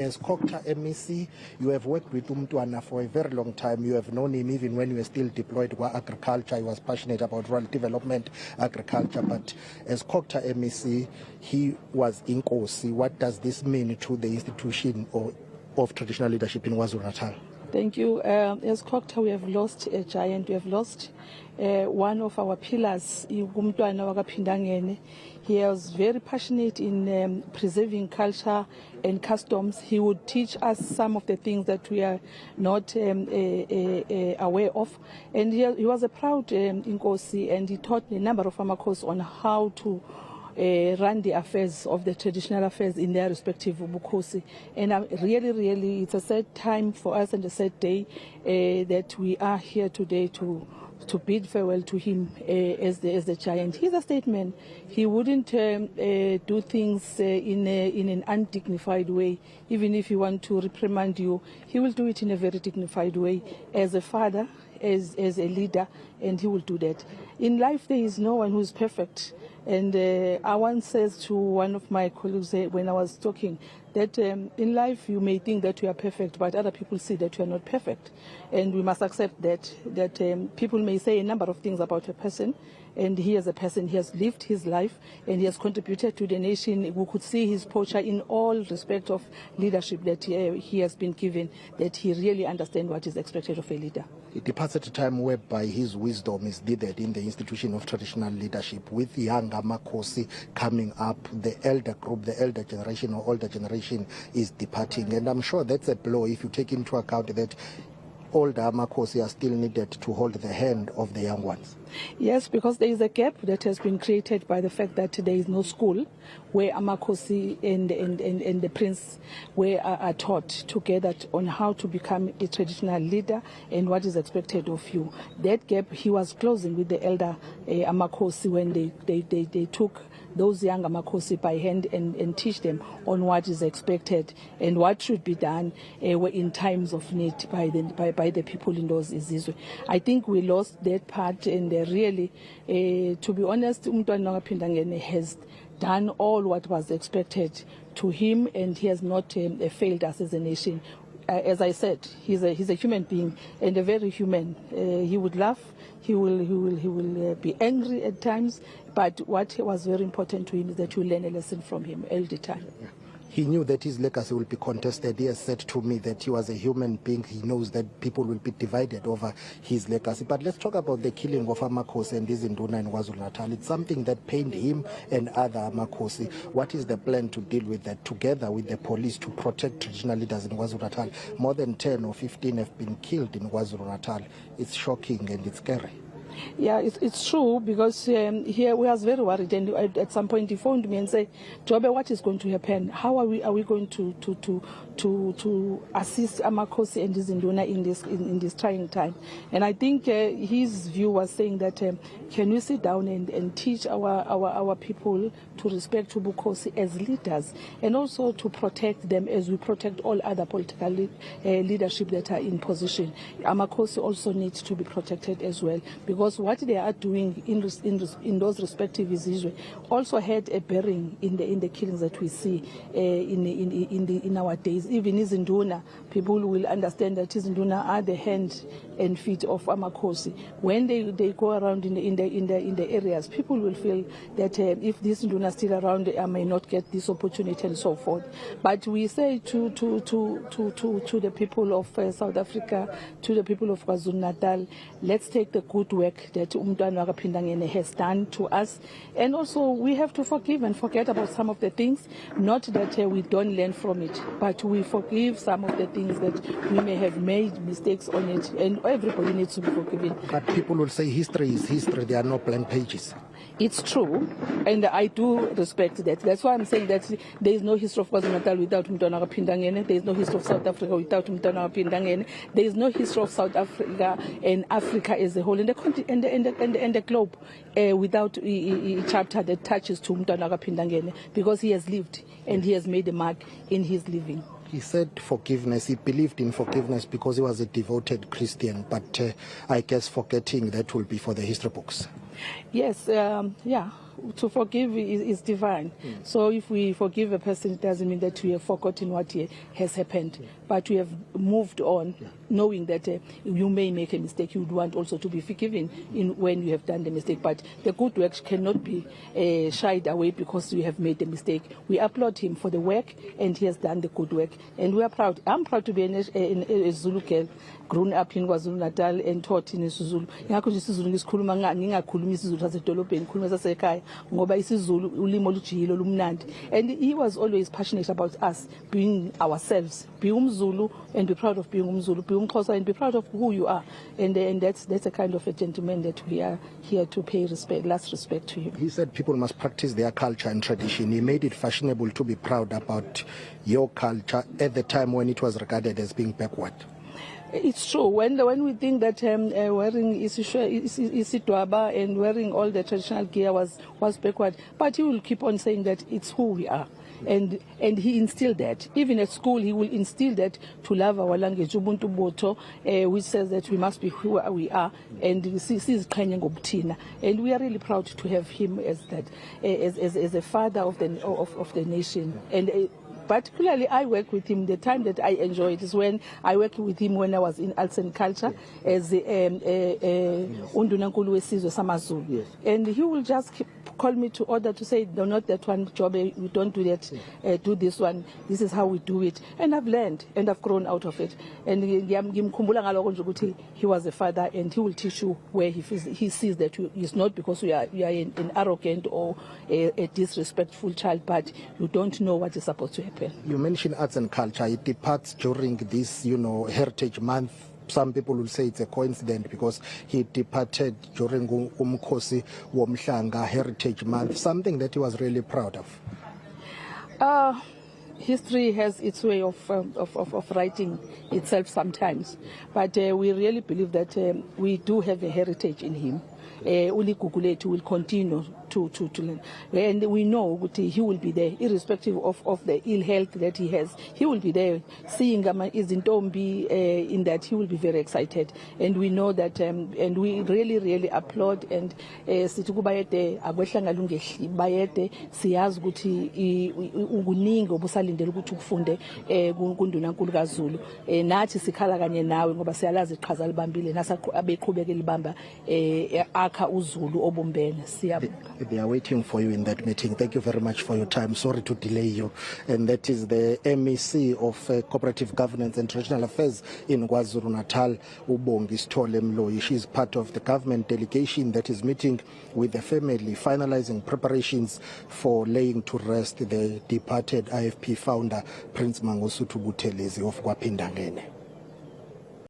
As COGTA MEC, you have worked with Umntwana for a very long time. You have known him even when you were still deployed to agriculture. He was passionate about rural development, agriculture. But as COGTA MEC, he was eNCA. What does this mean to the institution of traditional leadership in KwaZulu-Natal? Thank you. As COGTA, we have lost a giant. We have lost one of our pillars. He was very passionate in preserving culture and customs. He would teach us some of the things that we are not aware of. And he was a proud Nkosi, and he taught a number of Amakos on how to run the affairs of the traditional affairs in their respective Bukosi. And really, it's a sad time for us and a sad day that we are here today to bid farewell to him as the giant. He's a statesman. He wouldn't do things in an undignified way. Even if he wants to reprimand you, he will do it in a very dignified way as a father, as a leader, and he will do that. In life, there is no one who is perfect. And I once said to one of my colleagues when I was talking that in life you may think that you are perfect, but other people see that you are not perfect. And we must accept that people may say a number of things about a person, and he as a person, he has lived his life and he has contributed to the nation. We could see his posture in all respect of leadership that he has been given, that he really understands what is expected of a leader. It departs at a time whereby his wisdom is needed in the institution of traditional leadership. With young Amakosi coming up, the elder group, the elder generation or older generation is departing. And I'm sure that's a blow if you take into account that older Amakosi are still needed to hold the hand of the young ones. Yes, because there is a gap that has been created by the fact that there is no school where Amakosi and the prince are taught together on how to become a traditional leader and what is expected of you. That gap he was closing with the elder Amakosi when they took those young Amakosi by hand and teach them on what is expected and what should be done in times of need by the people in those Izizwe. I think we lost that part, and really, to be honest, Umntwana Pindangene has done all what was expected to him, and he has not failed us as a nation. As I said, he's a human being and a very human. He would laugh, he will be angry at times, but what was very important to him is that you learn a lesson from him all the time. Yeah. He knew that his legacy will be contested. He has said to me that he was a human being. He knows that people will be divided over his legacy. But let's talk about the killing of Amakosi and Izinduna in KwaZulu-Natal. It's something that pained him and other Amakosi. What is the plan to deal with that together with the police to protect traditional leaders in KwaZulu-Natal? More than 10 or 15 have been killed in KwaZulu-Natal. It's shocking and it's scary. Yeah, it's true, because here we was very worried, and at some point he phoned me and said, Jobe, what is going to happen? How are we going to assist Amakosi and Izinduna in this trying time? And I think his view was saying that can we sit down and teach our people to respect Bukosi as leaders, and also to protect them as we protect all other political leadership that are in position. Amakosi also needs to be protected as well, because what they are doing in those respective Izizwe also had a bearing in the killings that we see in our days. Even Izinduna, people will understand that Izinduna are the hand and feet of Amakosi. When they go around in the areas, people will feel that if this Izinduna is still around, I may not get this opportunity and so forth. But we say to the people of South Africa, to the people of KwaZulu-Natal, let's take the good work that Umntwana Pindangene has done to us, and also we have to forgive and forget about some of the things. Not that we don't learn from it, but we forgive some of the things that we may have made mistakes on it, and everybody needs to be forgiven. But people will say history is history. There are no blank pages. It's true, and I do respect that. That's why I'm saying that there is no history of KwaZulu-Natal without Umntwana Pindangene. There is no history of South Africa without Umntwana Pindangene. There is no history of South Africa and Africa as a whole, and the globe without a chapter that touches to Umntwana Pindangene, because he has lived and he has made a mark in his living. He said forgiveness. He believed in forgiveness because he was a devoted Christian. But I guess forgetting that will be for the history books. Yes, yeah. to forgive is divine. So if we forgive a person, it doesn't mean that we have forgotten what has happened, but we have moved on, knowing that you may make a mistake. You would want also to be forgiven when you have done the mistake, but the good work cannot be shied away because you have made the mistake. We applaud him for the work, and he has done the good work, and we are proud. I'm proud to be a Zulu girl, grown up in KwaZulu-Natal and taught in isiZulu. Ngakho nje isiZulu ngisikhuluma ngingakhulumi isiZulu sasedolobheni, ngikhuluma sasekhaya ngoba isiZulu ulimi olujiyile olumnandi. And he was always passionate about us being ourselves, be umZulu and be proud of being umZulu, be umXhosa and be proud of who you are. And that's a kind of a gentleman that we are here to pay last respect to him. He said people must practice their culture and tradition. He made it fashionable to be proud about your culture at the time when it was regarded as being backward. It's true. When we think that wearing isidwaba and wearing all the traditional gear was backward, but he will keep on saying that it's who we are. And he instilled that. Even at school, he will instill that to love our language, Ubuntu Boto, which says that we must be who we are, and and we are really proud to have him as that, as a father of the nation. And particularly, I work with him. The time that I enjoyed is when I worked with him when I was in arts and culture as Undunankulu Wesizwe Samazulu, and he will just call me to order to say, no, not that one job, we don't do that, do this one, this is how we do it. And I've learned and I've grown out of it. And he was a father, and he will teach you where he sees that it's not because you are an arrogant or a disrespectful child, but you don't know what is supposed to happen. You mentioned arts and culture. It departs during this, Heritage Month. Some people will say it's a coincidence because he departed during Umkhosi Womhlanga Heritage Month, something that he was really proud of. History has its way of writing itself sometimes, but we really believe that we do have a heritage in him. Uli Guguletu will continue to learn, and we know that he will be there irrespective of the ill health that he has. He will be there seeing Izintombi in that. He will be very excited, and we know that, and we really applaud. And sithi kubayede akwehlanga lungehli bayede siyazi ukuthi ukuningi obusalindele ukuthi ukufunde kundunankulu kaZulu. Nathi sikhala kanye nawe ngoba siyalazi iqhaza libambile nasabeqhubeka libamba akha uZulu obumbene. Siyabonga. They are waiting for you in that meeting. Thank you very much for your time. Sorry to delay you. And that is the MEC of Cooperative Governance and Traditional Affairs in KwaZulu-Natal, Bongi Moloi. She is part of the government delegation that is meeting with the family, finalizing preparations for laying to rest the departed IFP founder, Prince Mangosuthu Buthelezi of KwaPhindangene.